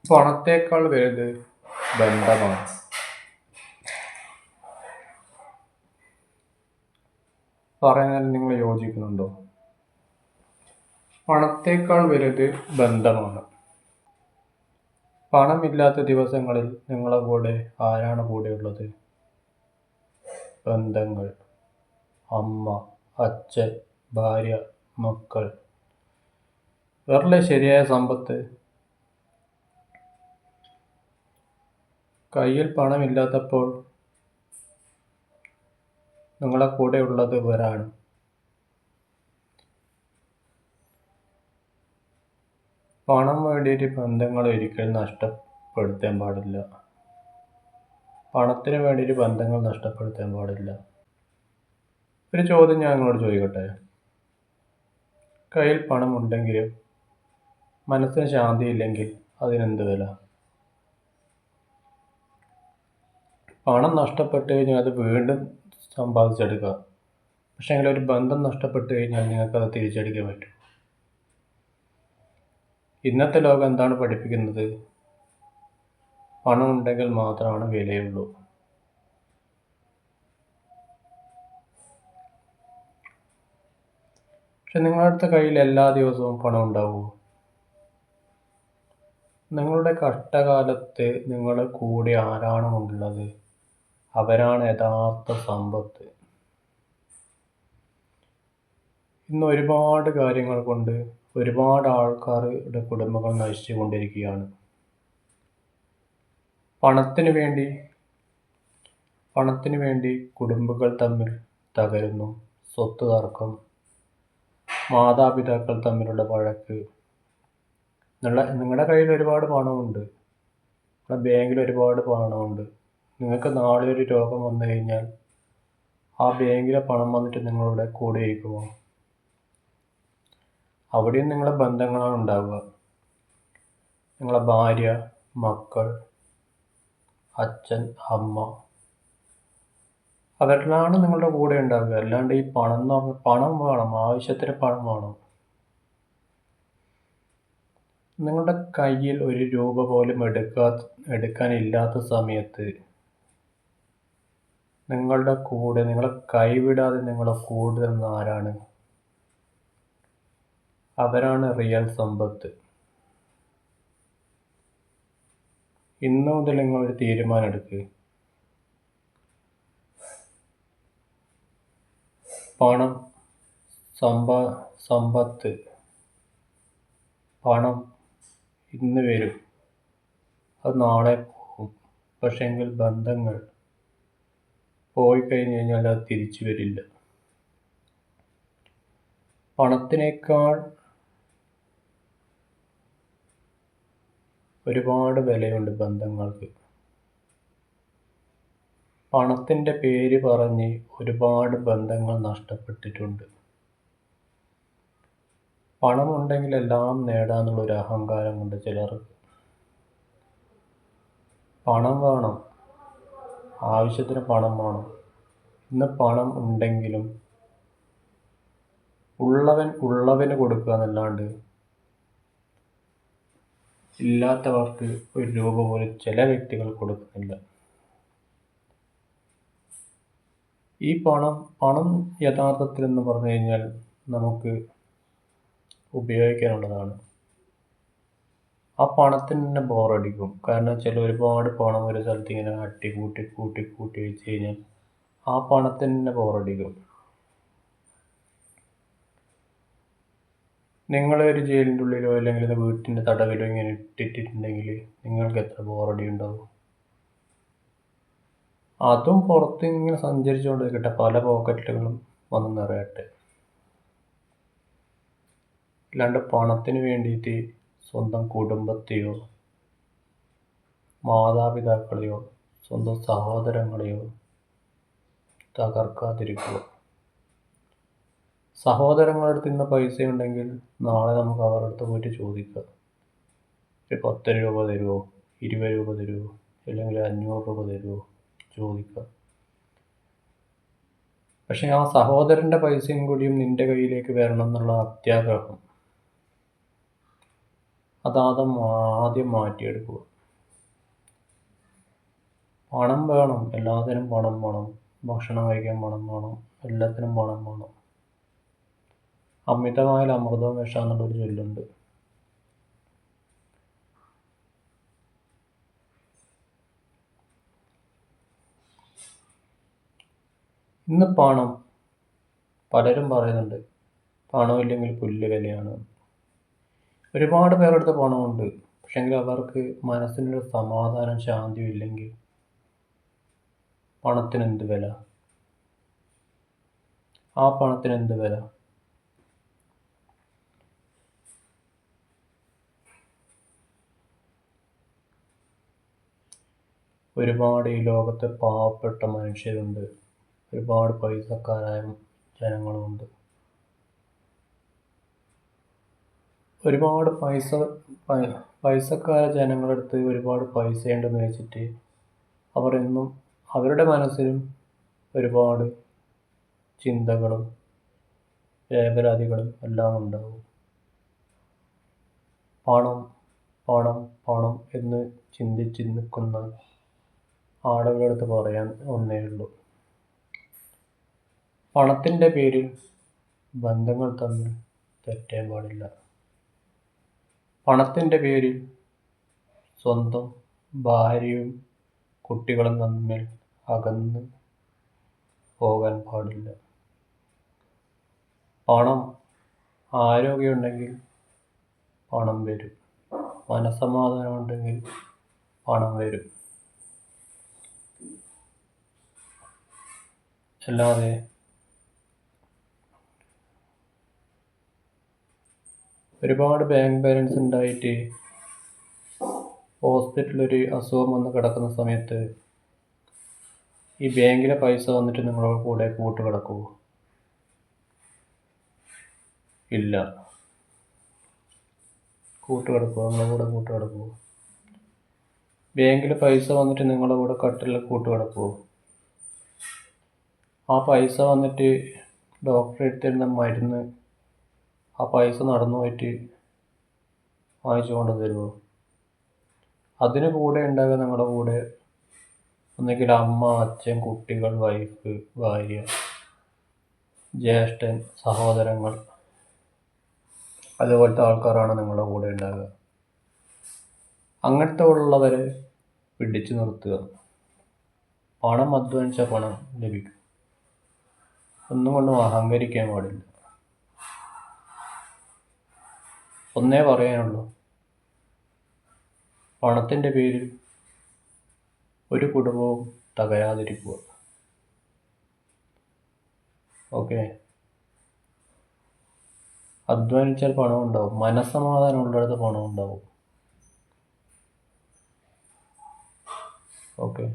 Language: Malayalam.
പണത്തേക്കാൾ വലുത് ബന്ധമാണ്. പറയാൻ നിങ്ങൾ യോജിക്കുന്നുണ്ടോ? പണത്തേക്കാൾ വലുത് ബന്ധമാണ്. പണമില്ലാത്ത ദിവസങ്ങളിൽ നിങ്ങളുടെ കൂടെ ആരാണ് കൂടെയുള്ളത്? ബന്ധങ്ങൾ. അമ്മ, അച്ഛൻ, ഭാര്യ, മക്കൾ. ഇവരല്ലേ ശരിയായ സമ്പത്ത്. കയ്യിൽ പണമില്ലാത്തപ്പോൾ നിങ്ങളുടെ കൂടെയുള്ളത് ഇവരാണ്. പണം വേണ്ടിയിട്ട് ബന്ധങ്ങളെ ഒരിക്കലും നഷ്ടപ്പെടുത്താൻ പാടില്ല. പണത്തിന് വേണ്ടിയിട്ട് ബന്ധങ്ങൾ നഷ്ടപ്പെടുത്താൻ പാടില്ല. ഒരു ചോദ്യം ഞാൻ നിങ്ങളോട് ചോദിക്കട്ടെ. കയ്യിൽ പണമുണ്ടെങ്കിലും മനസ്സിന് ശാന്തിയില്ലെങ്കിൽ അതിനെന്ത് വില? പണം നഷ്ടപ്പെട്ട് കഴിഞ്ഞാൽ അത് വീണ്ടും സമ്പാദിച്ചെടുക്കുക. പക്ഷേ ഒരു ബന്ധം നഷ്ടപ്പെട്ട് കഴിഞ്ഞാൽ നിങ്ങൾക്കത് തിരിച്ചടിക്കാൻ പറ്റും. ഇന്നത്തെ ലോകം എന്താണ് പഠിപ്പിക്കുന്നത്? പണം ഉണ്ടെങ്കിൽ മാത്രമാണ് വിലയുള്ളൂ. പക്ഷെ നിങ്ങളുടെ കയ്യിൽ എല്ലാ ദിവസവും പണം ഉണ്ടാവുമോ? നിങ്ങളുടെ കഷ്ടകാലത്ത് നിങ്ങളുടെ കൂടെ ആരാണ് ഉള്ളത്? അവരാണ് യഥാർത്ഥ സമ്പത്ത്. ഇന്ന് ഒരുപാട് കാര്യങ്ങൾ കൊണ്ട് ഒരുപാട് ആൾക്കാരുടെ കുടുംബങ്ങൾ നശിച്ചു കൊണ്ടിരിക്കുകയാണ്. പണത്തിന് വേണ്ടി കുടുംബങ്ങൾ തമ്മിൽ തകരുന്നു. സ്വത്ത് തർക്കം, മാതാപിതാക്കൾ തമ്മിലുള്ള വഴക്ക്. നിങ്ങളുടെ കയ്യിൽ ഒരുപാട് പണമുണ്ട്, നിങ്ങളുടെ ബാങ്കിൽ ഒരുപാട് പണമുണ്ട്. നിങ്ങൾക്ക് നാളെ ഒരു രോഗം വന്നു കഴിഞ്ഞാൽ ആ ബാങ്കിലെ പണം വന്നിട്ട് നിങ്ങളുടെ കൂടെ ഇരിക്കുമോ? അവിടെയും നിങ്ങളുടെ ബന്ധങ്ങളാണ് ഉണ്ടാവുക. നിങ്ങളുടെ ഭാര്യ, മക്കൾ, അച്ഛൻ, അമ്മ, അവരിലാണ് നിങ്ങളുടെ കൂടെ ഉണ്ടാവുക. അല്ലാണ്ട് ഈ പണം എന്ന് പറഞ്ഞാൽ പണം വേണം, ആവശ്യത്തിന് പണം വേണം. നിങ്ങളുടെ കയ്യിൽ ഒരു രൂപ പോലും എടുക്കാനില്ലാത്ത സമയത്ത് നിങ്ങളുടെ കൂടെ, നിങ്ങളെ കൈവിടാതെ നിങ്ങളുടെ കൂടെ നിന്ന് ആരാണ്? അവരാണ് റിയൽ സമ്പത്ത്. ഇന്നു മുതൽ നിങ്ങളൊരു തീരുമാനം എടുക്കുക. പണം, സമ്പത്ത്, പണം ഇന്ന് വരും, അത് നാളെ പോകും. പക്ഷെങ്കിൽ ബന്ധങ്ങൾ പോയി കഴിഞ്ഞ് കഴിഞ്ഞാൽ അത് തിരിച്ചു വരില്ല. പണത്തിനേക്കാൾ ഒരുപാട് വിലയുണ്ട് ബന്ധങ്ങൾക്ക്. പണത്തിൻ്റെ പേര് പറഞ്ഞ് ഒരുപാട് ബന്ധങ്ങൾ നഷ്ടപ്പെട്ടിട്ടുണ്ട്. പണമുണ്ടെങ്കിൽ എല്ലാം നേടാമെന്നുള്ളൊരു അഹങ്കാരം കൊണ്ട് ചിലർക്ക്. പണം വേണം, ആവശ്യത്തിന് പണം വേണം. ഇന്ന് പണം ഉണ്ടെങ്കിലും ഉള്ളവന് കൊടുക്കുക എന്നല്ലാണ്ട് ഇല്ലാത്തവർക്ക് ഒരു രൂപ പോലും ചില വ്യക്തികൾ കൊടുക്കുന്നില്ല. ഈ പണം യഥാർത്ഥത്തിൽ എന്ന് പറഞ്ഞു കഴിഞ്ഞാൽ നമുക്ക് ഉപയോഗിക്കാനുള്ളതാണ്. ആ പണത്തിന് തന്നെ ബോറടിക്കും. കാരണം വെച്ചാൽ ഒരുപാട് പണം ഒരു സ്ഥലത്ത് ഇങ്ങനെ കൂട്ടി വെച്ച് കഴിഞ്ഞാൽ ആ പണത്തിന് തന്നെ ബോറടിക്കും. നിങ്ങളെ ഒരു ജയിലിൻ്റെ ഉള്ളിലോ അല്ലെങ്കിൽ വീട്ടിൻ്റെ തടവിലോ ഇങ്ങനെ ഇട്ടിട്ടുണ്ടെങ്കിൽ നിങ്ങൾക്ക് എത്ര ബോറടി ഉണ്ടാവും? അതും പുറത്ത് ഇങ്ങനെ സഞ്ചരിച്ചുകൊണ്ടിരിക്കട്ടെ, പല പോക്കറ്റുകളും വന്ന് നിറയട്ടെ. അല്ലാണ്ട് പണത്തിന് വേണ്ടിയിട്ട് സ്വന്തം കുടുംബത്തെയോ മാതാപിതാക്കളെയോ സ്വന്തം സഹോദരങ്ങളെയോ തകർക്കാതിരിക്കുക. സഹോദരങ്ങളുടെ അടുത്ത് ഇന്ന് പൈസ ഉണ്ടെങ്കിൽ നാളെ നമുക്ക് അവരുടെ അടുത്ത് പോയിട്ട് ചോദിക്കാം. ഒരു 10 രൂപ തരുമോ, 20 രൂപ തരുമോ, അല്ലെങ്കിൽ 500 രൂപ തരുമോ ചോദിക്കാം. പക്ഷെ ആ സഹോദരൻ്റെ പൈസയും കൂടിയും നിൻ്റെ കയ്യിലേക്ക് വരണം എന്നുള്ള അത്യാഗ്രഹം, ആദ്യം മാറ്റിയെടുക്കുക. പണം വേണം, എല്ലാത്തിനും പണം വേണം. ഭക്ഷണം കഴിക്കാൻ പണം വേണം, എല്ലാത്തിനും പണം വേണം. അമിതമായാൽ അമൃതവും വിഷാന്നുള്ളൊരു ചൊല്ലുണ്ട്. ഇന്ന് പലരും പറയുന്നുണ്ട് പണമില്ലെങ്കിൽ പുല്ല് വിലയാണ്. ഒരുപാട് പേരെടുത്ത് പണമുണ്ട്, പക്ഷെങ്കിൽ അവർക്ക് മനസ്സിനൊരു സമാധാനം, ശാന്തിയും ഇല്ലെങ്കിൽ പണത്തിന് എന്ത് വില? ആ പണത്തിന് എന്ത് വില? ഒരുപാട് ഈ ലോകത്ത് പാവപ്പെട്ട മനുഷ്യരുണ്ട്, ഒരുപാട് പൈസക്കാരായ ജനങ്ങളുമുണ്ട്. ഒരുപാട് പൈസക്കാര ജനങ്ങളടുത്ത് ഒരുപാട് പൈസയുണ്ടെന്ന് വെച്ചിട്ട് അവർ എന്നും അവരുടെ മനസ്സിലും ഒരുപാട് ചിന്തകളും വേവലാതികളും എല്ലാം ഉണ്ടാവും. പണം പണം പണം എന്ന് ചിന്തിച്ച് നിൽക്കുന്ന ആളുകളടുത്ത് പറയാൻ ഒന്നേ ഉള്ളൂ: പണത്തിൻ്റെ പേരിൽ ബന്ധങ്ങൾ തമ്മിൽ തെറ്റാൻ പാടില്ല. പണത്തിൻ്റെ പേരിൽ സ്വന്തം ഭാര്യയും കുട്ടികളും തമ്മിൽ അകന്ന് പോകാൻ പാടില്ല. ആരോഗ്യമുണ്ടെങ്കിൽ പണം വരും, മനസ്സമാധാനം ഉണ്ടെങ്കിൽ പണം വരും. അല്ലാതെ ഒരുപാട് ബാങ്ക് ബാലൻസ് ഉണ്ടായിട്ട് ഹോസ്പിറ്റലിൽ ഒരു അസുഖം വന്ന് കിടക്കുന്ന സമയത്ത് ഈ ബാങ്കിലെ പൈസ വന്നിട്ട് നിങ്ങളുടെ കൂടെ കൂട്ട് കിടക്കുമോ? ഇല്ല. നിങ്ങളുടെ കൂടെ കൂട്ട് കിടക്കുമോ? ബാങ്കിലെ പൈസ വന്നിട്ട് നിങ്ങളുടെ കൂടെ കട്ടിലിൽ കൂട്ട് കിടക്കുമോ? ആ പൈസ വന്നിട്ട് ഡോക്ടർ എടുത്തിരുന്ന മരുന്ന് ആ പൈസ നടന്നു പോയിട്ട് വാങ്ങിച്ചു കൊണ്ട് തരുമോ? അതിന് കൂടെ ഉണ്ടാകുക നിങ്ങളുടെ കൂടെ ഒന്നുകിൽ അമ്മ, അച്ഛൻ, കുട്ടികൾ, വൈഫ്, ഭാര്യ, ജ്യേഷ്ഠൻ, സഹോദരങ്ങൾ, അതുപോലത്തെ ആൾക്കാരാണ് നിങ്ങളുടെ കൂടെ ഉണ്ടാകുക. അങ്ങനത്തെ ഉള്ളവരെ പിടിച്ചു നിർത്തുക. പണം അധ്വാനിച്ചാൽ പണം ലഭിക്കും. ഒന്നും കൊണ്ടും അഹങ്കരിക്കാൻ പാടില്ല. ഒന്നേ പറയാനുള്ളൂ: പണത്തിൻ്റെ പേരിൽ ഒരു കുടുംബവും തകരാതിരിക്കുക. ഓക്കെ? അധ്വാനിച്ചാൽ പണം ഉണ്ടാവും, മനസ്സമാധാനം ഉള്ളിടത്ത് പണം ഉണ്ടാവും. ഓക്കെ?